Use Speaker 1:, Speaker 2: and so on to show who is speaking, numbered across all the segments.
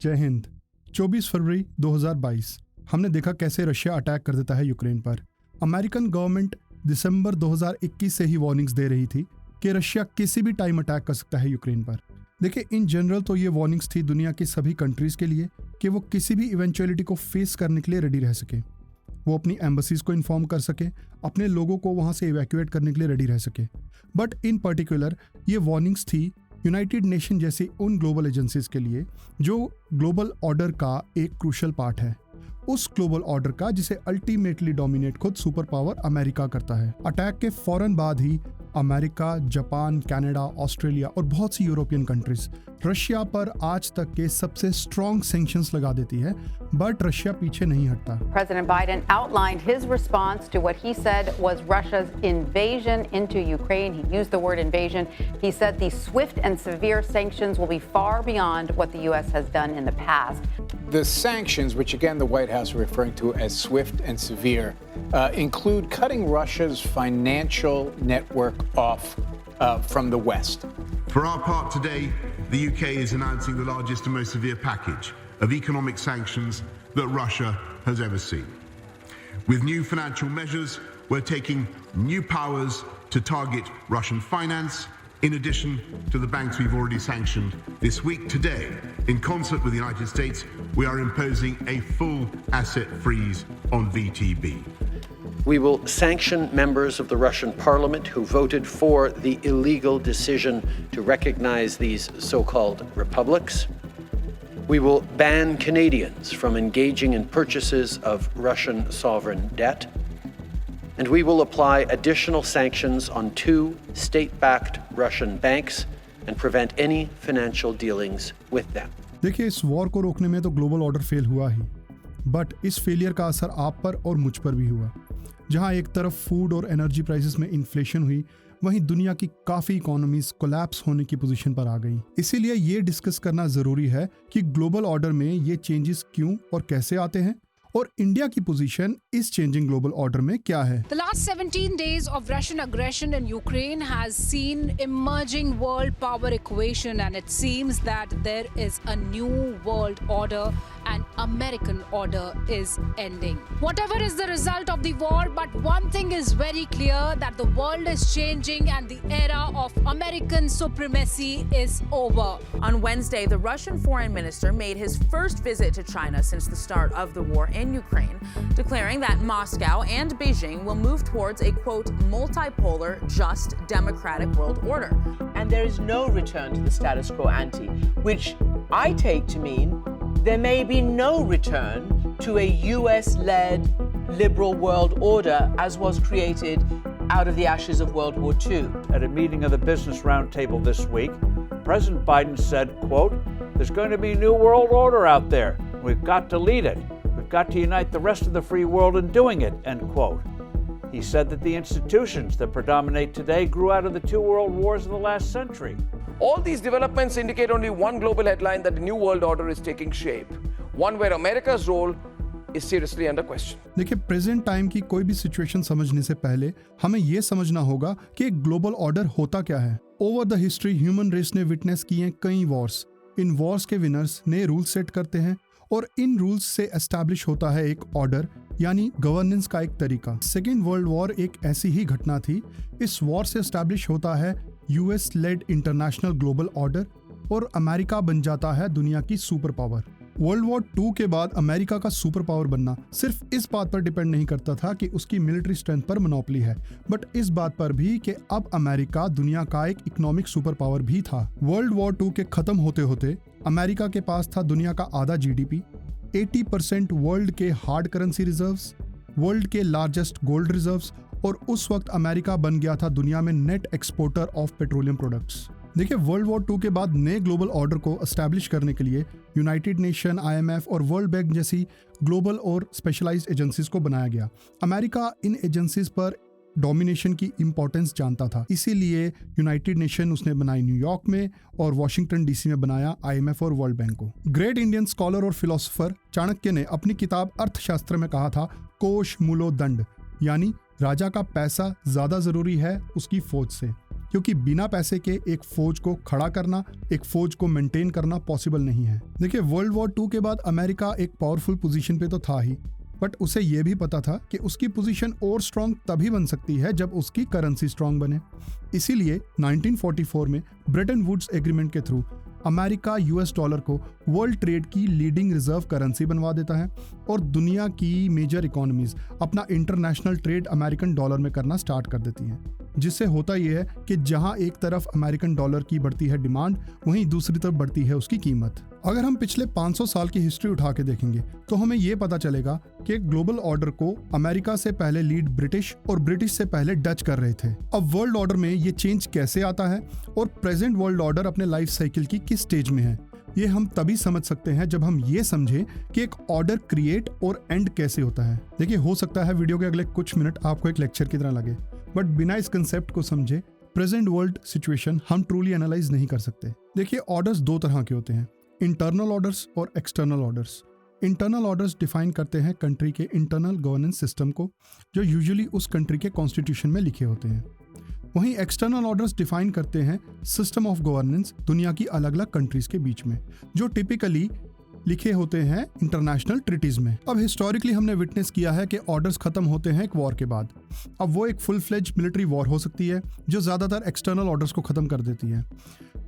Speaker 1: जय हिंद। 24 फरवरी 2022 हमने देखा कैसे रशिया अटैक कर देता है यूक्रेन पर। अमेरिकन गवर्नमेंट दिसंबर 2021 से ही वार्निंग्स दे रही थी कि रशिया किसी भी टाइम अटैक कर सकता है यूक्रेन पर। देखिए, इन जनरल तो ये वार्निंग्स थी दुनिया की सभी कंट्रीज के लिए कि वो किसी भी इवेंचुअलिटी को फेस करने के लिए रेडी रह सके, वो अपनी एम्बेसीज को इन्फॉर्म कर सके, अपने लोगों को वहाँ से इवैक्यूएट करने के लिए रेडी रह सके। बट इन पर्टिकुलर ये वार्निंग्स थी यूनाइटेड नेशन जैसी उन ग्लोबल एजेंसीज के लिए जो ग्लोबल ऑर्डर का एक क्रूशल पार्ट है, उस ग्लोबल ऑर्डर का जिसे अल्टीमेटली डोमिनेट खुद सुपर पावर अमेरिका करता है। अटैक के फौरन बाद ही अमेरिका, जापान, कनाडा, ऑस्ट्रेलिया और बहुत सी यूरोपियन कंट्रीज रशिया पर आज तक के सबसे स्ट्रॉन्ग सैंक्शंस लगा देती है, बट रशिया पीछे नहीं हटता।
Speaker 2: President Biden outlined his response to what he said was Russia's invasion into Ukraine. He used the word invasion. He said the swift and severe sanctions will be far beyond what the U.S. has done in the past.
Speaker 3: The sanctions, which again the White House are referring to as swift and severe, include cutting Russia's financial network off from the West.
Speaker 4: For our part today, the UK is announcing the largest and most severe package of economic sanctions that Russia has ever seen. With new financial measures, we're taking new powers to target Russian finance, in addition to the banks we've already sanctioned this week. Today, in concert with the United States, we are imposing a full asset freeze on VTB.
Speaker 5: We will sanction members of the Russian parliament who voted for the illegal decision to recognize these so-called republics. We will ban Canadians from engaging in purchases of Russian sovereign debt. And we will apply additional sanctions on 2 state-backed Russian banks and prevent any financial dealings with them.
Speaker 1: देखिए, इस war को रोकने में तो global order fail हुआ ही, but इस failure का असर आप पर और मुझ पर भी हुआ। जहां एक तरफ फूड और एनर्जी प्राइसेस में इन्फ्लेशन हुई, वहीं दुनिया की काफी इकोनॉमीज कोलैप्स होने की पोजीशन पर आ गई। इसीलिए ये डिस्कस करना जरूरी है कि ग्लोबल ऑर्डर में ये चेंजेस क्यों और कैसे आते हैं और इंडिया की पोजीशन इस चेंजिंग ग्लोबल ऑर्डर में क्या है।
Speaker 6: The last 17 days of Russian aggression in Ukraine has seen emerging world power equation, and it seems that there is a new world order and American order is ending. Whatever is the result of the war, but one thing is very clear, that the world is changing and the era of American supremacy is over.
Speaker 7: On Wednesday, the Russian foreign minister made his first visit to China since the start of the war in Ukraine, declaring that Moscow and Beijing will move towards a, quote, multipolar, just, democratic world order.
Speaker 8: And there is no return to the status quo ante, which I take to mean there may be no return to a US-led liberal world order as was created out of the ashes of World War II.
Speaker 9: At a meeting of the Business Roundtable this week, President Biden said, quote, "There's going to be a new world order out there. We've got to lead it. We've got to unite the rest of the free world in doing it," end quote. He said that the institutions that predominate today grew out of the 2 world wars of the last century.
Speaker 10: All these developments indicate only one global headline, that the new world order is taking shape, one where America's role is seriously under question.
Speaker 1: देखिए, present time की कोई भी situation समझने से पहले हमें यह समझना होगा कि एक ग्लोबल ऑर्डर होता क्या है। Over the history human race ने विटनेस किए कई वॉर्स। इन वॉर्स के विनर्स नए रूल सेट करते हैं और इन रूल्स से एस्टैब्लिश होता है एक ऑर्डर, यानी गवर्नेंस का एक तरीका। सेकेंड वर्ल्ड वॉर एक ऐसी ही घटना थी। इस वॉर से एस्टैब्लिश होता है US led international global order और अमेरिका बन जाता है दुनिया की सुपर पावर। वर्ल्ड वॉर 2 के बाद अमेरिका का सुपर पावर बनना सिर्फ इस बात पर डिपेंड नहीं करता था कि उसकी मिलिट्री स्ट्रेंथ पर मोनोपोली है, बट इस बात पर भी कि अब अमेरिका दुनिया का एक इकोनॉमिक सुपर पावर भी था। वर्ल्ड वॉर 2 के खत्म होते होते अमेरिका के पास था दुनिया का आधा जीडीपी, 80% वर्ल्ड के हार्ड करेंसी रिजर्व्स, वर्ल्ड के लार्जेस्ट गोल्ड रिजर्व्स, और उस वक्त अमेरिका बन गया था दुनिया में net exporter of petroleum products. देखिए, वर्ल्ड वॉर 2 के बाद नए ग्लोबल ऑर्डर को एस्टैब्लिश करने के लिए यूनाइटेड नेशन, IMF और वर्ल्ड बैंक जैसी ग्लोबल और स्पेशलाइज्ड एजेंसीज को बनाया गया। अमेरिका इन एजेंसीज पर डोमिनेशन की इंपॉर्टेंस जानता था, इसीलिए यूनाइटेड नेशन उसने बनाई न्यूयॉर्क में और वॉशिंगटन डीसी में बनाया IMF और वर्ल्ड बैंक को। ग्रेट इंडियन स्कॉलर और फिलोसोफर चाणक्य ने अपनी किताब अर्थशास्त्र में कहा था, कोश मूलो दंड, यानी राजा का पैसा ज्यादा जरूरी है उसकी फौज से। क्योंकि बिना पैसे के एक फौज को खड़ा करना, एक फौज को मेंटेन करना पॉसिबल नहीं है। देखिए, वर्ल्ड वॉर 2 के बाद अमेरिका एक पावरफुल पोजीशन पे तो था ही, बट उसे यह भी पता था कि उसकी पोजीशन और स्ट्रांग तभी बन सकती है जब उसकी करेंसी स्ट्रांग बने। इसीलिए 1944 में ब्रेटन वुड्स एग्रीमेंट के थ्रू अमेरिका यूएस डॉलर को वर्ल्ड ट्रेड की लीडिंग रिजर्व करेंसी बनवा देता है और दुनिया की मेजर इकोनॉमीज अपना इंटरनेशनल ट्रेड अमेरिकन डॉलर में करना स्टार्ट कर देती हैं। जिससे होता यह है कि जहां एक तरफ अमेरिकन डॉलर की बढ़ती है डिमांड, वहीं दूसरी तरफ बढ़ती है उसकी कीमत। अगर हम पिछले 500 साल की हिस्ट्री उठा के देखेंगे तो हमें यह पता चलेगा कि ग्लोबल ऑर्डर को अमेरिका से पहले लीड ब्रिटिश और ब्रिटिश से पहले डच कर रहे थे। अब वर्ल्ड ऑर्डर में ये चेंज कैसे आता है और प्रेजेंट वर्ल्ड ऑर्डर अपने लाइफ साइकिल की किस स्टेज में है, ये हम तभी समझ सकते हैं जब हम ये समझें कि एक ऑर्डर क्रिएट और एंड कैसे होता है। देखिए, हो सकता है वीडियो के अगले कुछ मिनट आपको एक लेक्चर की तरह लगे, बट बिना इस कंसेप्ट को समझे प्रेजेंट वर्ल्ड सिचुएशन हम ट्रूली एनालाइज नहीं कर सकते। देखिए, ऑर्डर्स दो तरह के होते हैं, इंटरनल ऑर्डर्स और external orders. Internal orders define करते हैं कंट्री के इंटरनल गवर्नेंस सिस्टम को, जो यूजुअली उस कंट्री के कॉन्स्टिट्यूशन में लिखे होते हैं। वहीं एक्सटर्नल ऑर्डर्स डिफाइन करते हैं सिस्टम ऑफ गवर्नेंस दुनिया की अलग अलग कंट्रीज के बीच में, जो टिपिकली लिखे होते हैं इंटरनेशनल ट्रीटीज में। अब हिस्टोरिकली हमने विटनेस किया है कि ऑर्डर्स खत्म होते हैं एक वॉर के बाद। अब वो एक फुल फ्लेज मिलिट्री वॉर हो सकती है जो ज़्यादातर एक्सटर्नल ऑर्डर्स को ख़त्म कर देती है।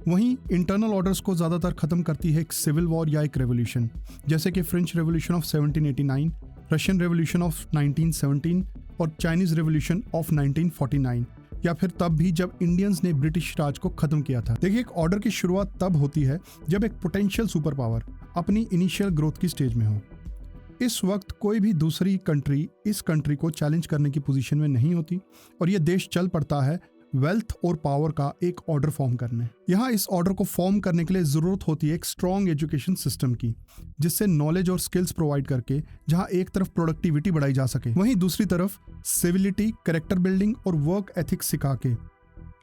Speaker 1: वहीं इंटरनल ऑर्डर्स को ज़्यादातर ख़त्म करती है एक सिविल वॉर या एक रेवोल्यूशन, जैसे कि French revolution of 1789, Russian revolution of 1917 और चाइनीज़ रेवोल्यूशन ऑफ 1949, या फिर तब भी जब इंडियंस ने ब्रिटिश राज को खत्म किया था। देखिए, एक ऑर्डर की शुरुआत तब होती है जब एक पोटेंशियल सुपर पावर अपनी इनिशियल ग्रोथ की स्टेज में हो। इस वक्त कोई भी दूसरी कंट्री इस कंट्री को चैलेंज करने की पोजीशन में नहीं होती और यह देश चल पड़ता है वेल्थ और पावर का एक ऑर्डर फॉर्म करने। यहाँ इस ऑर्डर को फॉर्म करने के लिए ज़रूरत होती है एक स्ट्रॉन्ग एजुकेशन सिस्टम की, जिससे नॉलेज और स्किल्स प्रोवाइड करके जहाँ एक तरफ प्रोडक्टिविटी बढ़ाई जा सके, वहीं दूसरी तरफ सिविलिटी, कैरेक्टर बिल्डिंग और वर्क एथिक्स सिखा के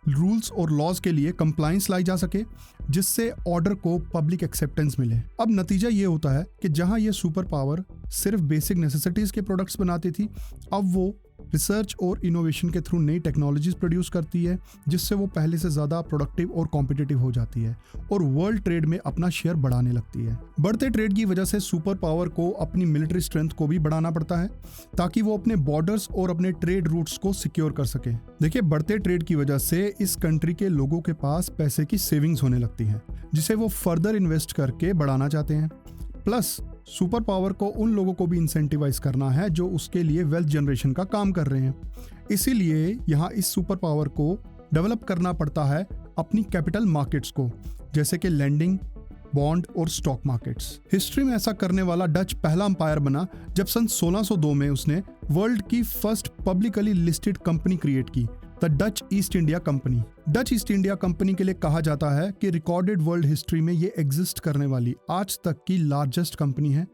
Speaker 1: रूल्स और लॉज के लिए कंप्लायंस लाई जा सके, जिससे ऑर्डर को पब्लिक एक्सेप्टेंस मिले। अब नतीजा ये होता है कि जहां ये सुपर पावर सिर्फ बेसिक नेसेसिटीज के प्रोडक्ट्स बनाती थी, अब वो रिसर्च और इनोवेशन के थ्रू नई टेक्नोलॉजीज प्रोड्यूस करती है, जिससे वो पहले से ज़्यादा प्रोडक्टिव और कॉम्पिटिटिव हो जाती है और वर्ल्ड ट्रेड में अपना शेयर बढ़ाने लगती है। बढ़ते ट्रेड की वजह से सुपर पावर को अपनी मिलिट्री स्ट्रेंथ को भी बढ़ाना पड़ता है ताकि वो अपने बॉर्डर्स और अपने ट्रेड रूट्स को सिक्योर कर सके। देखिए, बढ़ते ट्रेड की वजह से इस कंट्री के लोगों के पास पैसे की सेविंग्स होने लगती है, जिसे वो फर्दर इन्वेस्ट करके बढ़ाना चाहते हैं। प्लस सुपर पावर को उन लोगों को भी इंसेंटिवाइज करना है जो उसके लिए वेल्थ जनरेशन का काम कर रहे हैं। इसीलिए यहाँ इस सुपर पावर को डेवलप करना पड़ता है अपनी कैपिटल मार्केट्स को, जैसे कि लैंडिंग, बॉन्ड और स्टॉक मार्केट्स। हिस्ट्री में ऐसा करने वाला डच पहला अंपायर बना जब सन 1602 में उसने वर्ल्ड की first publicly listed company create की, the Dutch East India company. Dutch East India company के लिए कहा जाता है कि रिकॉर्डेड वर्ल्ड हिस्ट्री में ये एग्जिस्ट करने वाली आज तक की लार्जेस्ट कंपनी है।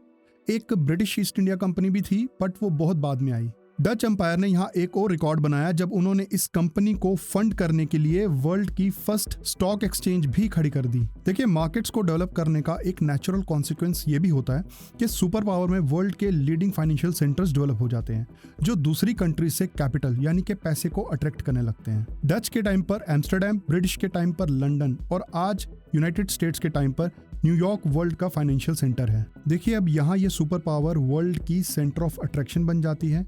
Speaker 1: एक ब्रिटिश ईस्ट इंडिया कंपनी भी थी, बट वो बहुत बाद में आई। डच एम्पायर ने यहाँ एक और रिकॉर्ड बनाया जब उन्होंने इस कंपनी को फंड करने के लिए वर्ल्ड की फर्स्ट स्टॉक एक्सचेंज भी खड़ी कर दी। देखिए, मार्केट्स को डेवलप करने का एक नेचुरल कॉन्सिक्वेंस ये भी होता है कि सुपर पावर में वर्ल्ड के लीडिंग फाइनेंशियल सेंटर्स डेवलप हो जाते हैं, जो दूसरी कंट्री से कैपिटल यानी कि पैसे को अट्रैक्ट करने लगते हैं। डच के टाइम पर एम्स्टरडेम, ब्रिटिश के टाइम पर लंदन और आज यूनाइटेड स्टेट्स के टाइम पर न्यूयॉर्क वर्ल्ड का फाइनेंशियल सेंटर है। देखिए, अब यहाँ ये सुपर पावर वर्ल्ड की सेंटर ऑफ अट्रैक्शन बन जाती है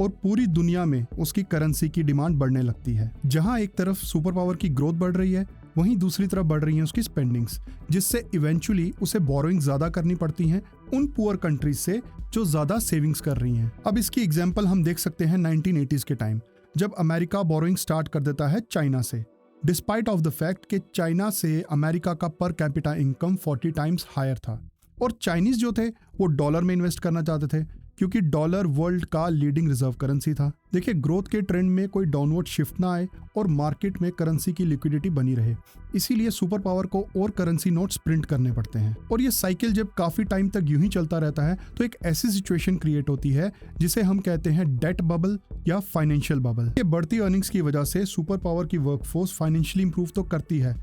Speaker 1: और पूरी दुनिया में उसकी करेंसी की डिमांड बढ़ने लगती है। जहां एक तरफ सुपर पावर की ग्रोथ बढ़ रही है, वहीं दूसरी तरफ बढ़ रही है उसकी स्पेंडिंग्स, जिससे इवेंचुअली उसे बोरोइंग ज्यादा करनी पड़ती हैं उन पुअर कंट्रीज से जो ज्यादा सेविंग्स कर रही हैं। अब इसकी एग्जांपल हम देख सकते हैं 1980s के टाइम, जब अमेरिका बोरोइंग स्टार्ट कर देता है चाइना से, डिस्पाइट ऑफ द फैक्ट कि चाइना से अमेरिका का per capita income 40 times higher था और चाइनीज जो थे वो डॉलर में इन्वेस्ट करना चाहते थे, क्योंकि डॉलर वर्ल्ड का लीडिंग रिजर्व करेंसी था। देखिए, ग्रोथ के ट्रेंड में कोई डाउनवर्ड शिफ्ट ना आए और मार्केट में करेंसी की लिक्विडिटी बनी रहे, इसीलिए सुपर पावर को और करेंसी नोट्स प्रिंट करने पड़ते हैं। और ये साइकिल जब काफी टाइम तक यूं ही चलता रहता है तो एक ऐसी सिचुएशन क्रिएट होती है जिसे हम कहते हैं डेट बबल या फाइनेंशियल बबल। ये बढ़ती अर्निंग्स की वजह से सुपर पावर की वर्कफोर्स फाइनेंशियली इंप्रूव तो करती है,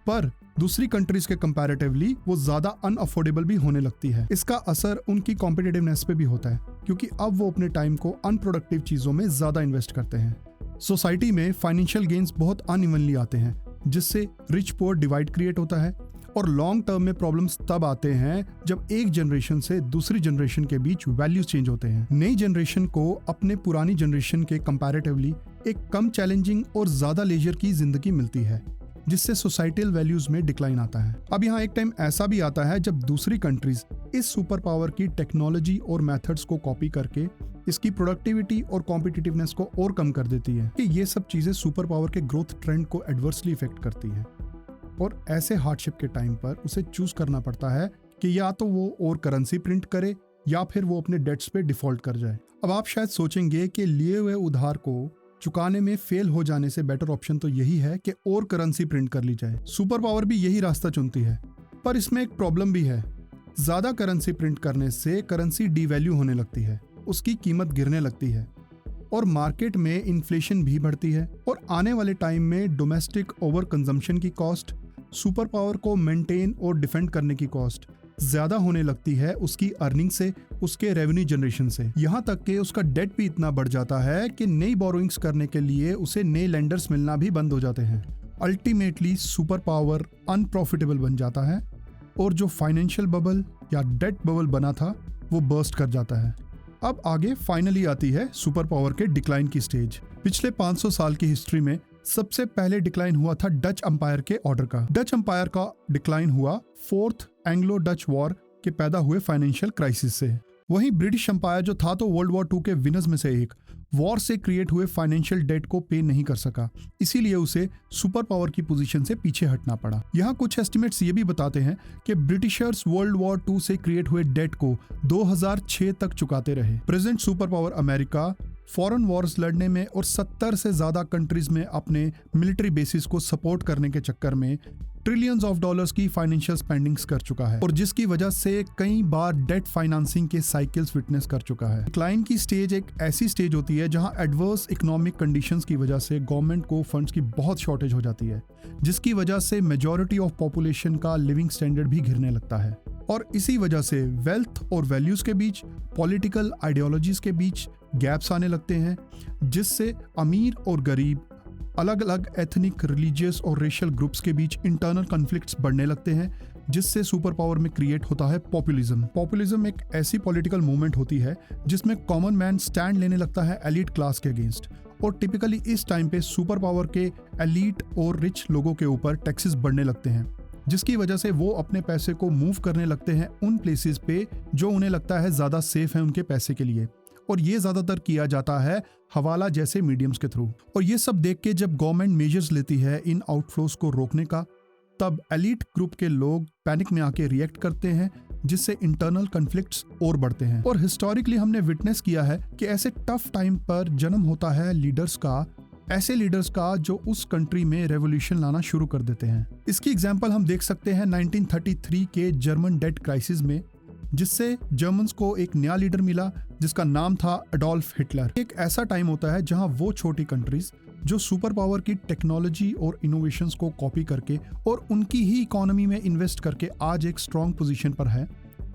Speaker 1: पर दूसरी कंट्रीज के कंपैरेटिवली वो ज्यादा अनअफोर्डेबल भी होने लगती है। इसका असर उनकी कॉम्पिटिटिवनेस पे भी होता है, क्योंकि अब वो अपने टाइम को अनप्रोडक्टिव चीजों में ज्यादा इन्वेस्ट करते हैं। सोसाइटी में फाइनेंशियल गेन्स बहुत अनइवनली आते हैं, जिससे रिच पुअर डिवाइड क्रिएट होता है और लॉन्ग टर्म में प्रॉब्लम्स तब आते हैं जब एक जनरेशन से दूसरी जनरेशन के बीच वैल्यूज चेंज होते हैं। नई जनरेशन को अपने पुरानी जनरेशन के कंपैरेटिवली एक कम चैलेंजिंग और ज्यादा लेजर की जिंदगी मिलती है, जिससे सोसाइटल वैल्यूज में डिक्लाइन आता है। अब यहाँ एक टाइम ऐसा भी आता है जब दूसरी कंट्रीज इस सुपर पावर की टेक्नोलॉजी और मेथड्स को कॉपी करके इसकी प्रोडक्टिविटी और कॉम्पिटिटिवनेस को और कम कर देती है कि ये सब चीजें सुपर पावर के ग्रोथ ट्रेंड को एडवर्सली इफेक्ट करती है। और ऐसे हार्डशिप के टाइम पर उसे चूज करना पड़ता है कि या तो वो और करेंसी प्रिंट करे या फिर वो अपने डेट्स पे डिफॉल्ट कर जाए। अब आप शायद सोचेंगे कि लिए हुए उधार को चुकाने में फेल हो जाने से बेटर ऑप्शन तो यही है कि और करेंसी प्रिंट कर ली जाए। सुपर पावर भी यही रास्ता चुनती है, पर इसमें एक प्रॉब्लम भी है। ज्यादा करेंसी प्रिंट करने से करेंसी डीवैल्यू होने लगती है, उसकी कीमत गिरने लगती है और मार्केट में इन्फ्लेशन भी बढ़ती है। और आने वाले टाइम में डोमेस्टिक ओवर कंजम्पशन की कॉस्ट, सुपर पावर को मेंटेन और डिफेंड करने की कॉस्ट ज्यादा होने लगती है उसकी अर्निंग से, उसके रेवेन्यू जनरेशन से। यहाँ तक कि उसका डेट भी इतना बढ़ जाता है कि नई बोरोइंग्स करने के लिए उसे नए लेंडर्स मिलना भी बंद हो जाते हैं। अल्टीमेटली सुपर पावर अनप्रॉफिटेबल बन जाता है और जो फाइनेंशियल बबल या डेट बबल बना था वो बर्स्ट कर जाता है। अब आगे फाइनली आती है सुपर पावर के डिक्लाइन की स्टेज। पिछले 500 साल की हिस्ट्री में सबसे पहले डिक्लाइन हुआ था डच एम्पायर के ऑर्डर का। डच एम्पायर का डिक्लाइन हुआ फोर्थ एंग्लो डच वॉर के पैदा हुए फाइनेंशियल क्राइसिस से। वहीं ब्रिटिश एम्पायर जो था तो वर्ल्ड वॉर 2 के विनर्स में से एक, वॉर से क्रिएट हुए फाइनेंशियल डेट को पे नहीं कर सका, इसीलिए उसे सुपर पावर की पोजीशन से पीछे हटना पड़ा। यहाँ कुछ एस्टिमेट्स ये भी बताते हैं कि ब्रिटिशर्स वर्ल्ड वॉर 2 से क्रिएट हुए डेट को 2006 तक चुकाते रहे। Present super power America foreign Wars लड़ने में और 70 से ज्यादा कंट्रीज में अपने मिलिट्री बेसिस को सपोर्ट करने के चक्कर में ट्रिलियंस ऑफ डॉलर्स की फाइनेंशियल स्पेंडिंग्स कर चुका है और जिसकी वजह से कई बार डेट फाइनेंसिंग के साइकिल्स विटनेस कर चुका है। डिक्लाइन की स्टेज एक ऐसी स्टेज होती है जहां एडवर्स इकोनॉमिक कंडीशंस की वजह से गवर्नमेंट को फंड्स की बहुत शॉर्टेज हो जाती है, जिसकी वजह से मेजॉरिटी ऑफ पॉपुलेशन का लिविंग स्टैंडर्ड भी गिरने लगता है और इसी वजह से वेल्थ और वैल्यूज के बीच, पॉलिटिकल आइडियोलॉजीज के बीच गैप्स आने लगते हैं, जिससे अमीर और गरीब, अलग अलग एथनिक, रिलीजियस और रेशियल ग्रुप्स के बीच इंटरनल कॉन्फ्लिक्ट्स बढ़ने लगते हैं, जिससे सुपर पावर में क्रिएट होता है पॉपुलिज्म। पॉपुलिज्म एक ऐसी पॉलिटिकल मूवमेंट होती है जिसमें कॉमन मैन स्टैंड लेने लगता है एलीट क्लास के अगेंस्ट और टिपिकली इस टाइम पे सुपर पावर के एलीट और रिच लोगों के ऊपर टैक्सेस बढ़ने लगते हैं, जिसकी वजह से वो अपने पैसे को मूव करने लगते हैं उन प्लेसेस पे जो उन्हें लगता है ज्यादा सेफ है उनके पैसे के लिए, और ये ज्यादातर किया जाता है हवाला जैसे मीडियम्स के थ्रू। और ये सब देख के जब गवर्नमेंट मेजर्स लेती है इन आउटफ्लोस को रोकने का, तब एलीट ग्रुप के लोग पैनिक में आके रिएक्ट करते हैं, जिससे इंटरनल कॉन्फ्लिक्ट्स और बढ़ते हैं। और हिस्टोरिकली हमने विटनेस किया है कि ऐसे टफ टाइम पर जन्म होता है लीडर्स का, ऐसे लीडर्स का जो उस कंट्री में रेवोल्यूशन लाना शुरू कर देते हैं। इसकी एग्जांपल हम देख सकते हैं 1933 के जर्मन डेट क्राइसिस में, जिससे जर्मन्स को एक नया लीडर मिला जिसका नाम था एडोल्फ हिटलर। एक ऐसा टाइम होता है जहां वो छोटी कंट्रीज जो सुपर पावर की टेक्नोलॉजी और इनोवेशंस को कॉपी करके और उनकी ही इकोनॉमी में इन्वेस्ट करके आज एक स्ट्रॉन्ग पोजीशन पर है,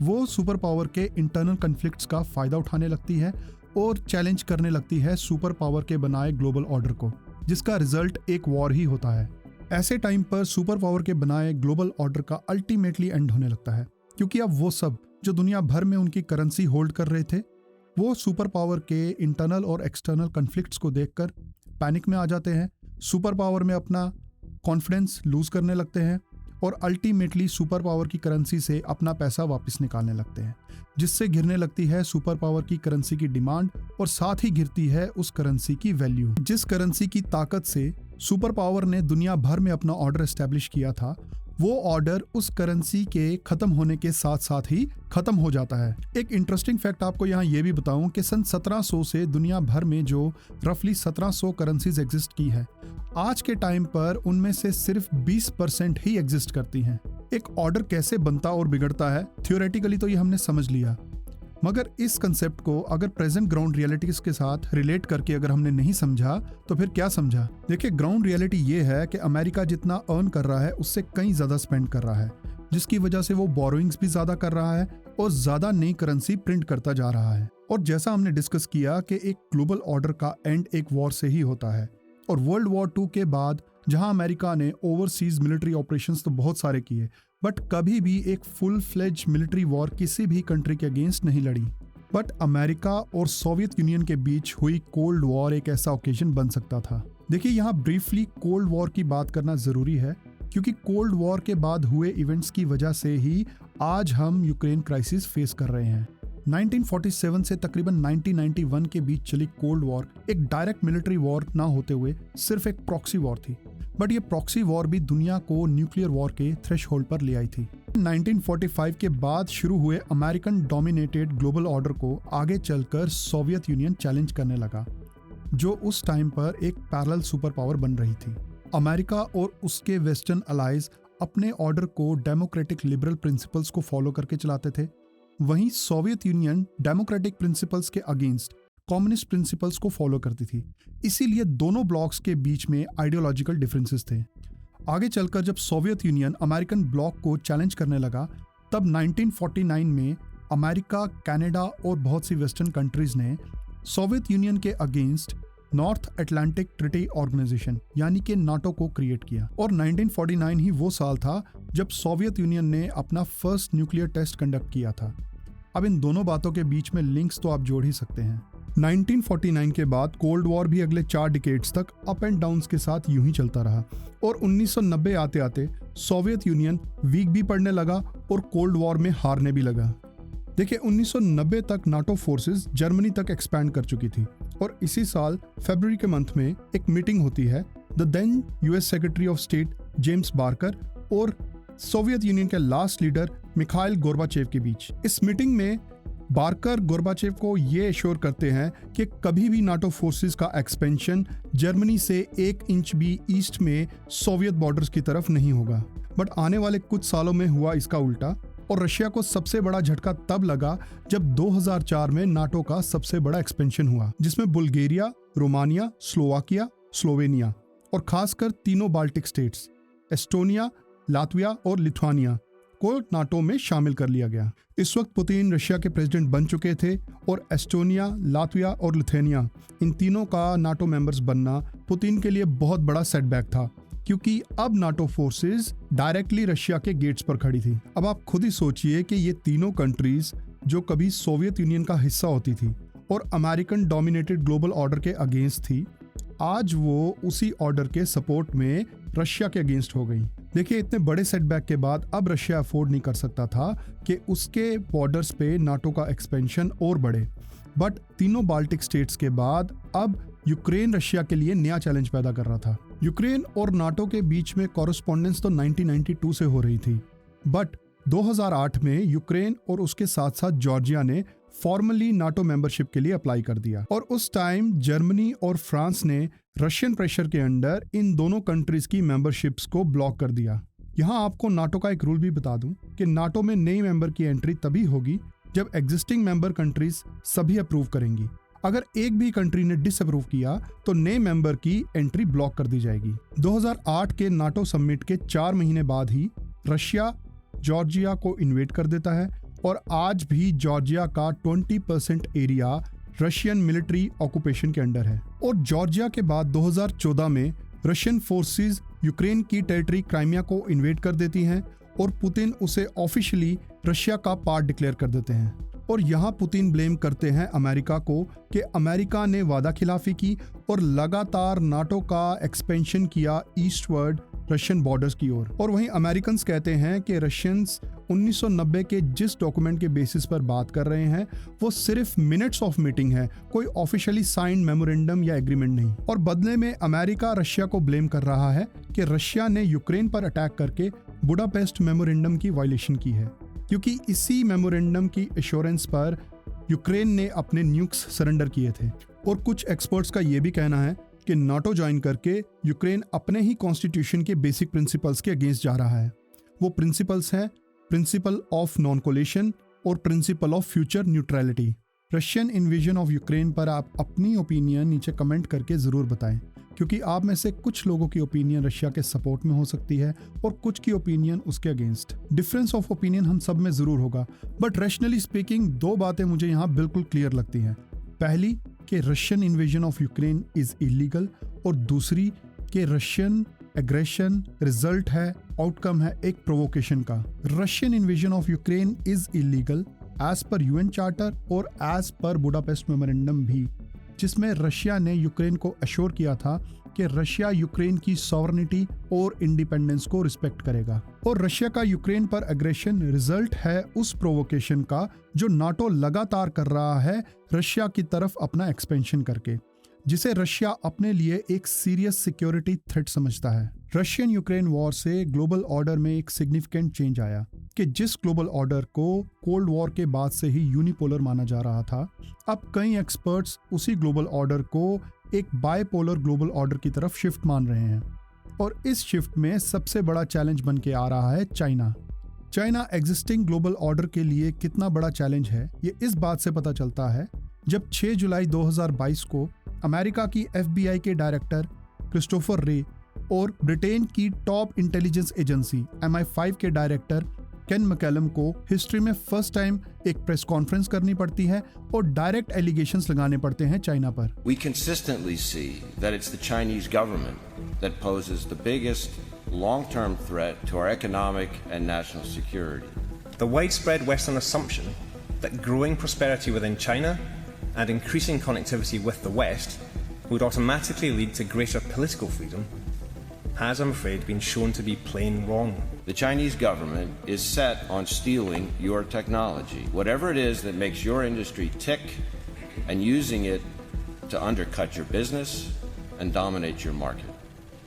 Speaker 1: वो सुपर पावर के इंटरनल कॉन्फ्लिक्ट्स का फायदा उठाने लगती है और चैलेंज करने लगती है सुपर पावर के बनाए ग्लोबल ऑर्डर को, जिसका रिजल्ट एक वॉर ही होता है। ऐसे टाइम पर सुपर पावर के बनाए ग्लोबल ऑर्डर का अल्टीमेटली एंड होने लगता है, क्योंकि अब वो सब जो दुनिया भर में उनकी करेंसी होल्ड कर रहे थे, वो सुपर पावर के इंटरनल और एक्सटर्नल कॉन्फ्लिक्ट्स को देखकर पैनिक में आ जाते हैं, सुपर पावर में अपना कॉन्फिडेंस लूज करने लगते हैं और अल्टीमेटली सुपर पावर की करेंसी से अपना पैसा वापस निकालने लगते हैं, जिससे गिरने लगती है सुपर पावर की करेंसी की डिमांड और साथ ही गिरती है उस करेंसी की वैल्यू। जिस करेंसी की ताकत से सुपर पावर ने दुनिया भर में अपना ऑर्डर एस्टेब्लिश किया था, वो ऑर्डर उस करेंसी के खत्म होने के साथ साथ ही खत्म हो जाता है। एक इंटरेस्टिंग फैक्ट आपको यहाँ ये भी बताऊं कि सन 1700 से दुनिया भर में जो रफली 1700 करेंसीज एग्जिस्ट की है, आज के टाइम पर उनमें से सिर्फ 20% ही एग्जिस्ट करती हैं। एक ऑर्डर कैसे बनता और बिगड़ता है थियोरेटिकली तो ये हमने समझ लिया, मगर इस कंसेप्ट को अगर प्रेजेंट ग्राउंड रियलिटीज के साथ रिलेट करके अगर हमने नहीं समझा तो फिर क्या समझा। देखिए, ग्राउंड रियलिटी ये है कि अमेरिका जितना अर्न कर रहा है उससे कहीं ज्यादा स्पेंड कर रहा है, जिसकी वजह से वो बोरोइंग्स भी ज्यादा कर रहा है और ज्यादा नई करेंसी प्रिंट करता जा रहा है। और जैसा हमने डिस्कस किया कि एक ग्लोबल ऑर्डर का एंड एक वॉर से ही होता है, और वर्ल्ड वॉर 2 के बाद जहां अमेरिका ने ओवरसीज मिलिट्री ऑपरेशंस तो बहुत सारे किए, बट कभी भी एक फुल फ्लेज मिलिट्री वॉर किसी भी कंट्री के अगेंस्ट नहीं लड़ी। बट अमेरिका और सोवियत यूनियन के बीच हुई कोल्ड वॉर एक ऐसा ओकेजन बन सकता था। देखिए, यहाँ ब्रीफली कोल्ड वॉर की बात करना जरूरी है, क्योंकि कोल्ड वॉर के बाद हुए इवेंट्स की वजह से ही आज हम यूक्रेन क्राइसिस फेस कर रहे हैं। 1947 से तकरीबन 1991 के बीच चली कोल्ड वॉर एक डायरेक्ट मिलिट्री वॉर ना होते हुए सिर्फ एक प्रॉक्सी वॉर थी, बट ये प्रॉक्सी वॉर भी दुनिया को न्यूक्लियर वॉर के थ्रेशहोल्ड पर ले आई थी। 1945 के बाद शुरू हुए अमेरिकन डोमिनेटेड ग्लोबल ऑर्डर को आगे चलकर सोवियत यूनियन चैलेंज करने लगा, जो उस टाइम पर एक पैरेलल सुपर पावर बन रही थी। अमेरिका और उसके वेस्टर्न अलाइज अपने ऑर्डर को डेमोक्रेटिक लिबरल प्रिंसिपल्स को फॉलो करके चलाते थे, वहीं सोवियत यूनियन डेमोक्रेटिक प्रिंसिपल्स के अगेंस्ट कम्युनिस्ट प्रिंसिपल्स को फॉलो करती थी। इसीलिए दोनों ब्लॉक्स के बीच में आइडियोलॉजिकल डिफरेंसेस थे। आगे चलकर जब सोवियत यूनियन अमेरिकन ब्लॉक को चैलेंज करने लगा, तब 1949 में अमेरिका, कनाडा और बहुत सी वेस्टर्न कंट्रीज ने सोवियत यूनियन के against North Atlantic Treaty Organization यानी कि नाटो को क्रिएट किया, और 1949 ही वो साल था जब सोवियत यूनियन ने अपना फर्स्ट न्यूक्लियर टेस्ट कंडक्ट किया था। अब इन दोनों बातों के बीच में लिंक्स तो आप जोड़ ही सकते हैं। 1949 के बाद कोल्ड वॉर भी अगले 4 डिकेड्स तक अप एंड डाउन्स के साथ यूं ही चलता रहा, और 1990 आते आते सोवियत यूनियन वीक भी पड़ने लगा और कोल्ड वॉर में हारने भी लगा। देखिए, 1990 तक नाटो फोर्सेस जर्मनी तक एक्सपैंड कर चुकी थी, और इसी साल फरवरी के मंथ में एक मीटिंग होती है the then US Secretary of State James Barker और सोवियत यूनियन के लास्ट लीडर मिखाइल गोर्बाचेव के बीच। इस मीटिंग में बार्कर गोर्बाचेव को ये एश्योर करते हैं कि कभी भी नाटो फोर्सेस का एक्सपेंशन जर्मनी से 1 इंच भी ईस्ट में सोवियत बॉर्डर्स की तरफ नहीं होगा। बट आने वाले कुछ सालों में हुआ इसका उल्टा, और रशिया को सबसे बड़ा झटका तब लगा जब 2004 में नाटो का सबसे बड़ा एक्सपेंशन हुआ, जिसमें बुल्गारिया, रोमानिया, स्लोवाकिया, स्लोवेनिया और खासकर तीनों बाल्टिक स्टेट्स एस्टोनिया, लातविया और लिथुआनिया को नाटो में शामिल कर लिया गया। इस वक्त पुतिन रशिया के प्रेसिडेंट बन चुके थे, और एस्टोनिया, लातविया और लिथुआनिया इन तीनों का नाटो मेंबर्स बनना पुतिन के लिए बहुत बड़ा सेटबैक था, क्योंकि अब नाटो फोर्सेस डायरेक्टली रशिया के गेट्स पर खड़ी थी। अब आप खुद ही सोचिए कि ये तीनों कंट्रीज जो कभी सोवियत यूनियन का हिस्सा होती थी और अमेरिकन डोमिनेटेड ग्लोबल ऑर्डर के अगेंस्ट थी, आज वो उसी ऑर्डर के सपोर्ट में रशिया के अगेंस्ट हो गई। देखिए, इतने बड़े सेटबैक के बाद अब रशिया अफोर्ड नहीं कर सकता था कि उसके बॉर्डर्स पे नाटो का एक्सपेंशन और बढ़े। बट तीनों बाल्टिक स्टेट्स के बाद अब यूक्रेन रशिया के लिए नया चैलेंज पैदा कर रहा था। यूक्रेन और नाटो के बीच में कॉरेस्पॉन्डेंस तो 1992 से हो रही थी, बट 2008 में यूक्रेन और उसके साथ साथ जॉर्जिया ने फॉर्मली नाटो मेंबरशिप के लिए अप्लाई कर दिया, और उस टाइम जर्मनी और फ्रांस ने रशियन प्रेशर के अंडर इन दोनों कंट्रीज की मेंबरशिप्स को ब्लॉक कर दिया। यहाँ आपको नाटो का एक रूल भी बता दूं कि नाटो में नई मेंबर की एंट्री तभी होगी जब एग्जिस्टिंग मेंबर कंट्रीज सभी अप्रूव करेंगी। अगर एक भी कंट्री ने डिसअप्रूव किया तो नए मेंबर की एंट्री ब्लॉक कर दी जाएगी। 2008 के नाटो समिट के 4 महीने बाद ही रशिया जॉर्जिया को इन्वेड कर देता है, और आज भी जॉर्जिया का 20% एरिया रशियन मिलिट्री ऑक्यूपेशन के अंडर है। और जॉर्जिया के बाद 2014 में रशियन फोर्सेस यूक्रेन की टेरिटरी क्राइमिया को इन्वेड कर देती हैं, और पुतिन उसे ऑफिशियली रशिया का पार्ट डिक्लेयर कर देते हैं। और यहाँ पुतिन ब्लेम करते हैं अमेरिका को कि अमेरिका ने वादा खिलाफी की और लगातार नाटो का एक्सपेंशन किया ईस्टवर्ड रशियन बॉर्डर्स की ओर। और वहीं अमेरिकन्स कहते हैं कि रशियंस 1990 के जिस डॉक्यूमेंट के बेसिस पर बात कर रहे हैं वो सिर्फ मिनट्स ऑफ मीटिंग है, कोई ऑफिशियली साइंड मेमोरेंडम या एग्रीमेंट नहीं। और बदले में अमेरिका रशिया को ब्लेम कर रहा है कि रशिया ने यूक्रेन पर अटैक करके बुडापेस्ट मेमोरेंडम की वायलेशन की है, क्योंकि इसी मेमोरेंडम की एश्योरेंस पर यूक्रेन ने अपने न्यूक्स सरेंडर किए थे। और कुछ एक्सपर्ट्स का ये भी कहना है कि नाटो ज्वाइन करके यूक्रेन अपने ही कॉन्स्टिट्यूशन के बेसिक प्रिंसिपल्स के अगेंस्ट जा रहा है। वो प्रिंसिपल्स हैं प्रिंसिपल ऑफ नॉन कोलिशन और principle of future neutrality. Russian invasion of Ukraine पर आप अपनी ओपिनियन नीचे कमेंट करके ज़रूर बताएं, क्योंकि आप में से कुछ लोगों की ओपिनियन रशिया के सपोर्ट में हो सकती है और कुछ की ओपिनियन उसके अगेंस्ट। डिफरेंस ऑफ ओपिनियन हम सब में ज़रूर होगा, बट रैशनली स्पीकिंग दो बातें मुझे यहाँ बिल्कुल क्लियर लगती हैं। पहली कि Russian invasion of Ukraine is illegal, और दूसरी कि रशियन एग्रेशन रिजल्ट है, आउटकम है एक प्रोवोकेशन का। Russian invasion of Ukraine is illegal as per UN charter और एज पर बुडापेस्ट मेमोरेंडम भी, जिसमें रशिया ने यूक्रेन को अश्योर किया था कि रशिया यूक्रेन की सॉवरेनिटी और इंडिपेंडेंस को रिस्पेक्ट करेगा। और रशिया का यूक्रेन पर एग्रेशन रिजल्ट है उस प्रोवोकेशन का जो नाटो लगातार कर रहा है रशिया की तरफ अपना एक्सपेंशन करके, जिसे रशिया अपने लिए एक सीरियस सिक्योरिटी थ्रेट समझता है। रशियन यूक्रेन वॉर से ग्लोबल ऑर्डर में एक सिग्निफिकेंट चेंज आया कि जिस ग्लोबल ऑर्डर को कोल्ड वॉर के बाद से ही यूनिपोलर माना जा रहा था, अब कई एक्सपर्ट्स उसी ग्लोबल ऑर्डर को एक बायपोलर ग्लोबल ऑर्डर की तरफ शिफ्ट मान रहे हैं। और इस शिफ्ट में सबसे बड़ा चैलेंज बन के आ रहा है China. China existing global order के लिए कितना बड़ा चैलेंज है, ये इस बात से पता चलता है जब 6 जुलाई 2022 को अमेरिका की FBI के डायरेक्टर क्रिस्टोफर रे और ब्रिटेन की टॉप इंटेलिजेंस एजेंसी MI5 के डायरेक्टर केन मैकलम को हिस्ट्री में फर्स्ट टाइम एक प्रेस कॉन्फ्रेंस करनी पड़ती है और डायरेक्ट एलिगेशंस लगाने पड़ते हैं चाइना पर।
Speaker 11: We consistently see that it's the Chinese government that poses the biggest long-term threat to our economic and national security.
Speaker 12: The widespread Western assumption that growing prosperity within China and increasing connectivity with the West would automatically lead to greater political freedom has, I'm afraid, been shown to be plain wrong.
Speaker 11: The Chinese government is set on stealing your technology, whatever it is that makes your industry tick, and using it to undercut your business and dominate your market.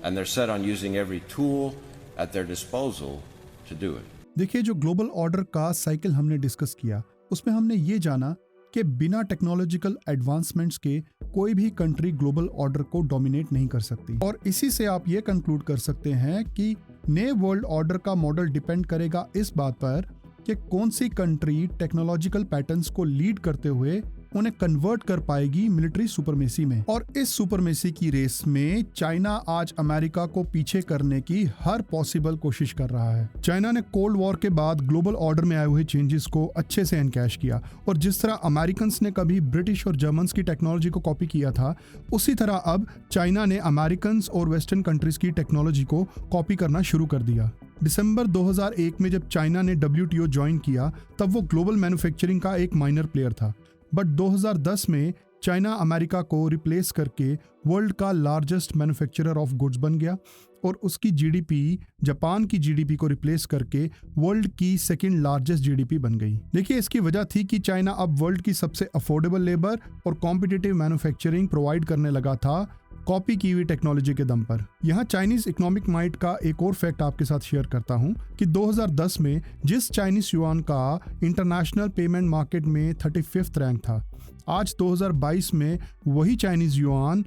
Speaker 11: And they're set on using every tool at their disposal to do it.
Speaker 1: देखिए, जो global order का cycle हमने discuss किया, उसमें हमने ये जाना कि बिना टेक्नोलॉजिकल एडवांसमेंट्स के कोई भी कंट्री ग्लोबल ऑर्डर को डोमिनेट नहीं कर सकती। और इसी से आप ये कंक्लूड कर सकते हैं कि नए वर्ल्ड ऑर्डर का मॉडल डिपेंड करेगा इस बात पर कि कौन सी कंट्री टेक्नोलॉजिकल पैटर्न्स को लीड करते हुए उन्हें कन्वर्ट कर पाएगी मिलिट्री सुपरमेसी में। और इस सुपरमेसी की रेस में चाइना आज अमेरिका को पीछे करने की हर पॉसिबल कोशिश कर रहा है। चाइना ने कोल्ड वॉर के बाद ग्लोबल ऑर्डर में आए हुए चेंजेस को अच्छे से एनकैश किया, और जिस तरह अमेरिकन्स ने कभी ब्रिटिश और जर्मन्स की टेक्नोलॉजी को कॉपी किया था, उसी तरह अब चाइना ने अमेरिकन्स और वेस्टर्न कंट्रीज की टेक्नोलॉजी को कॉपी करना शुरू कर दिया। दिसंबर 2001 में जब चाइना ने WTO ज्वाइन किया, तब वो ग्लोबल मैन्युफैक्चरिंग का एक माइनर प्लेयर था, बट 2010 में चाइना अमेरिका को रिप्लेस करके वर्ल्ड का लार्जेस्ट मैन्युफैक्चरर ऑफ गुड्स बन गया, और उसकी GDP जापान की GDP को रिप्लेस करके वर्ल्ड की सेकंड लार्जेस्ट GDP बन गई। देखिए, इसकी वजह थी कि चाइना अब वर्ल्ड की सबसे अफोर्डेबल लेबर और कॉम्पिटिटिव मैन्युफैक्चरिंग प्रोवाइड करने लगा था कॉपी की हुई टेक्नोलॉजी के दम पर। यहाँ चाइनीज इकोनॉमिक माइट का एक और फैक्ट आपके साथ शेयर करता हूँ कि 2010 में जिस चाइनीज युआन का इंटरनेशनल पेमेंट मार्केट में 35th रैंक था, आज 2022 में वही चाइनीज युआन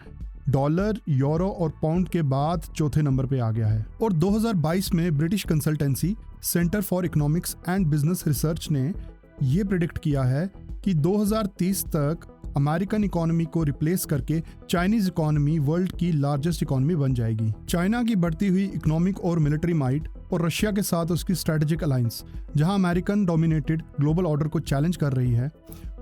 Speaker 1: डॉलर, यूरो और पाउंड के बाद चौथे नंबर पे आ गया है। और 2022 में British consultancy centre for economics and business research ने ये प्रिडिक्ट किया है कि 2030 तक अमेरिकन इकोनॉमी को रिप्लेस करके चाइनीज इकोनॉमी वर्ल्ड की लार्जेस्ट इकोनॉमी बन जाएगी। चाइना की बढ़ती हुई इकोनॉमिक और मिलिट्री माइट और रशिया के साथ उसकी स्ट्रेटेजिक अलायंस, जहां अमेरिकन डोमिनेटेड ग्लोबल ऑर्डर को चैलेंज कर रही है,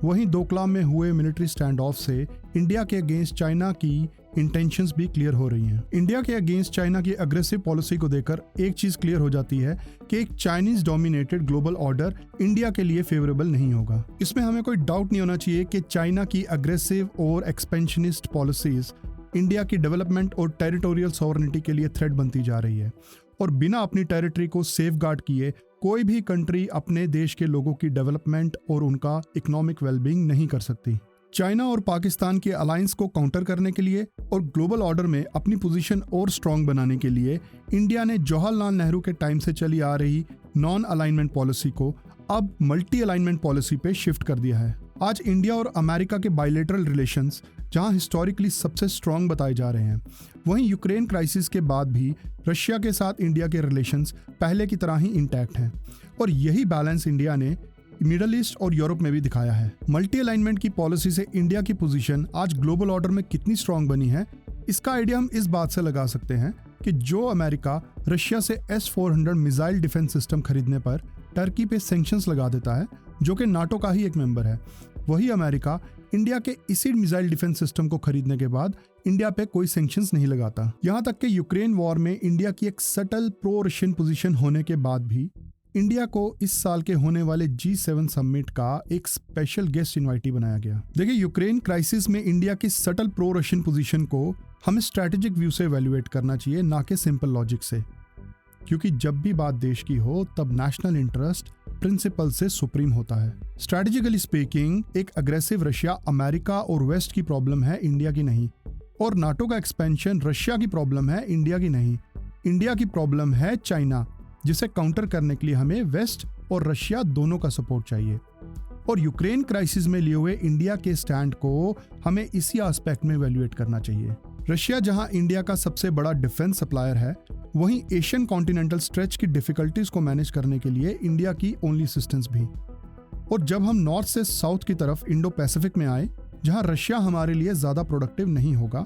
Speaker 1: वहीं डोकलाम में हुए मिलिट्री स्टैंड ऑफ से इंडिया के अगेंस्ट चाइना की इंटेंशंस भी क्लियर हो रही हैं। इंडिया के अगेंस्ट चाइना की अग्रेसिव पॉलिसी को देखकर एक चीज क्लियर हो जाती है कि एक Chinese dominated global order India के लिए फेवरेबल नहीं होगा। इसमें हमें कोई डाउट नहीं होना चाहिए कि चाइना की अग्रेसिव और एक्सपेंशनिस्ट पॉलिसीज इंडिया की डेवलपमेंट और टेरिटोरियल सॉवरेनिटी के लिए थ्रेट बनती जा रही है, और बिना अपनी टेरिटरी को सेफगार्ड किए कोई भी कंट्री अपने देश के लोगों की डेवलपमेंट और उनका इकोनॉमिक वेलबींग नहीं कर सकती। चाइना और पाकिस्तान के अलायंस को काउंटर करने के लिए और ग्लोबल ऑर्डर में अपनी पोजीशन और स्ट्रांग बनाने के लिए इंडिया ने जवाहरलाल नेहरू के टाइम से चली आ रही नॉन अलाइनमेंट पॉलिसी को अब मल्टी अलाइनमेंट पॉलिसी पे शिफ्ट कर दिया है। आज इंडिया और अमेरिका के बायलैटरल रिलेशंस जहां हिस्टोरिकली सबसे स्ट्रांग बताए जा रहे हैं, वहीं यूक्रेन क्राइसिस के बाद भी रशिया के साथ इंडिया के रिलेशंस पहले की तरह ही इंटैक्ट हैं, और यही बैलेंस इंडिया ने मिडल ईस्ट और यूरोप में भी दिखाया है। मल्टी अलाइनमेंट की पॉलिसी से इंडिया की पोजीशन आज ग्लोबल ऑर्डर में कितनी स्ट्रांग बनी है, इसका आइडिया हम इस बात से लगा सकते हैं कि जो अमेरिका रशिया से S-400 मिसाइल डिफेंस सिस्टम खरीदने पर टर्की पे सैंक्शंस लगा देता है, जो कि नाटो का ही एक मेंबर है, वही अमेरिका इंडिया के इसी मिसाइल डिफेंस सिस्टम को खरीदने के बाद इंडिया पे कोई सैंक्शंस नहीं लगाता। यहाँ तक कि यूक्रेन वॉर में इंडिया की एक सटल प्रो रशियन पोजीशन होने के बाद भी इंडिया को इस साल के होने वाले G7 समिट का एक स्पेशल गेस्ट इनवाइटी बनाया गया। देखिए, यूक्रेन क्राइसिस में इंडिया की सटल प्रो रशियन पोजीशन को हमें स्ट्रैटेजिक व्यू से इवैल्यूएट करना चाहिए, ना कि सिंपल लॉजिक से, क्योंकि जब भी बात देश की हो तब नेशनल इंटरेस्ट प्रिंसिपल से सुप्रीम होता है। स्ट्रैटेजिकली स्पीकिंग, एक अग्रेसिव रशिया अमेरिका और वेस्ट की प्रॉब्लम है, इंडिया की नहीं। और नाटो का एक्सपेंशन रशिया की प्रॉब्लम है, इंडिया की नहीं। इंडिया की प्रॉब्लम है चाइना, जिसे काउंटर करने के लिए हमें वेस्ट और रशिया दोनों का सपोर्ट चाहिए। और यूक्रेन क्राइसिस में लिए हुए इंडिया के स्टैंड को हमें इसी एस्पेक्ट में इवैल्यूएट करना चाहिए। रशिया जहां इंडिया का सबसे बड़ा डिफेंस सप्लायर है, वहीं एशियन कॉन्टिनेंटल स्ट्रेच की डिफिकल्टीज को मैनेज करने के लिए इंडिया की ओनली असिस्टेंस भी। और जब हम नॉर्थ से साउथ की तरफ इंडो पैसिफिक में आए, जहां रशिया हमारे लिए ज्यादा प्रोडक्टिव नहीं होगा,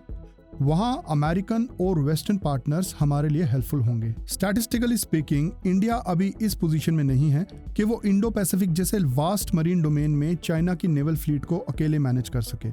Speaker 1: वहां अमेरिकन और वेस्टर्न पार्टनर्स हमारे लिए हेल्पफुल होंगे। स्टैटिस्टिकली स्पीकिंग, इंडिया अभी इस पोजीशन में नहीं है कि वो इंडो पैसिफिक जैसे वास्ट मरीन डोमेन में चाइना की नेवल फ्लीट को अकेले मैनेज कर सके।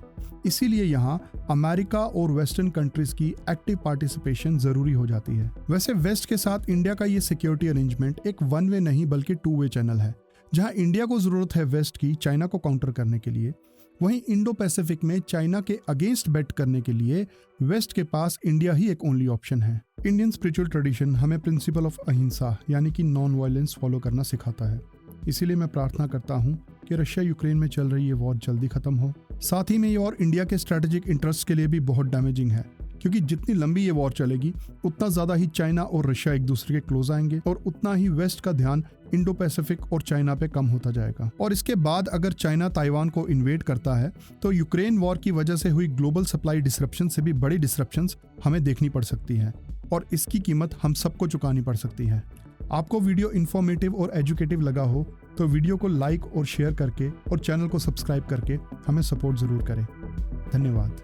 Speaker 1: इसीलिए यहाँ अमेरिका और वेस्टर्न कंट्रीज की एक्टिव पार्टिसिपेशन जरूरी हो जाती है। वैसे वेस्ट के साथ इंडिया का ये सिक्योरिटी अरेंजमेंट एक वन वे नहीं बल्कि टू वे चैनल है। जहाँ इंडिया को जरूरत है वेस्ट की चाइना को काउंटर करने के लिए, वहीं इंडो पैसिफिक में चाइना के अगेंस्ट बेट करने के लिए वेस्ट के पास इंडिया ही एक ओनली ऑप्शन है। इंडियन स्पिरिचुअल ट्रेडिशन हमें प्रिंसिपल ऑफ अहिंसा यानी कि नॉन वायलेंस फॉलो करना सिखाता है। इसीलिए मैं प्रार्थना करता हूँ कि रशिया यूक्रेन में चल रही ये वॉर जल्दी खत्म हो। साथ ही में ये वॉर इंडिया के स्ट्रैटेजिक इंटरेस्ट के लिए भी बहुत डैमेजिंग है, क्योंकि जितनी लंबी ये वॉर चलेगी उतना ज्यादा ही चाइना और रशिया एक दूसरे के क्लोज आएंगे और उतना ही वेस्ट का ध्यान इंडो पैसिफिक और चाइना पे कम होता जाएगा। और इसके बाद अगर चाइना ताइवान को इन्वेड करता है तो यूक्रेन वॉर की वजह से हुई ग्लोबल सप्लाई डिसरप्शन से भी बड़ी डिसरप्शंस हमें देखनी पड़ सकती हैं और इसकी कीमत हम सबको चुकानी पड़ सकती है। आपको वीडियो इन्फॉर्मेटिव और एजुकेटिव लगा हो तो वीडियो को लाइक और शेयर करके और चैनल को सब्सक्राइब करके हमें सपोर्ट जरूर करें। धन्यवाद।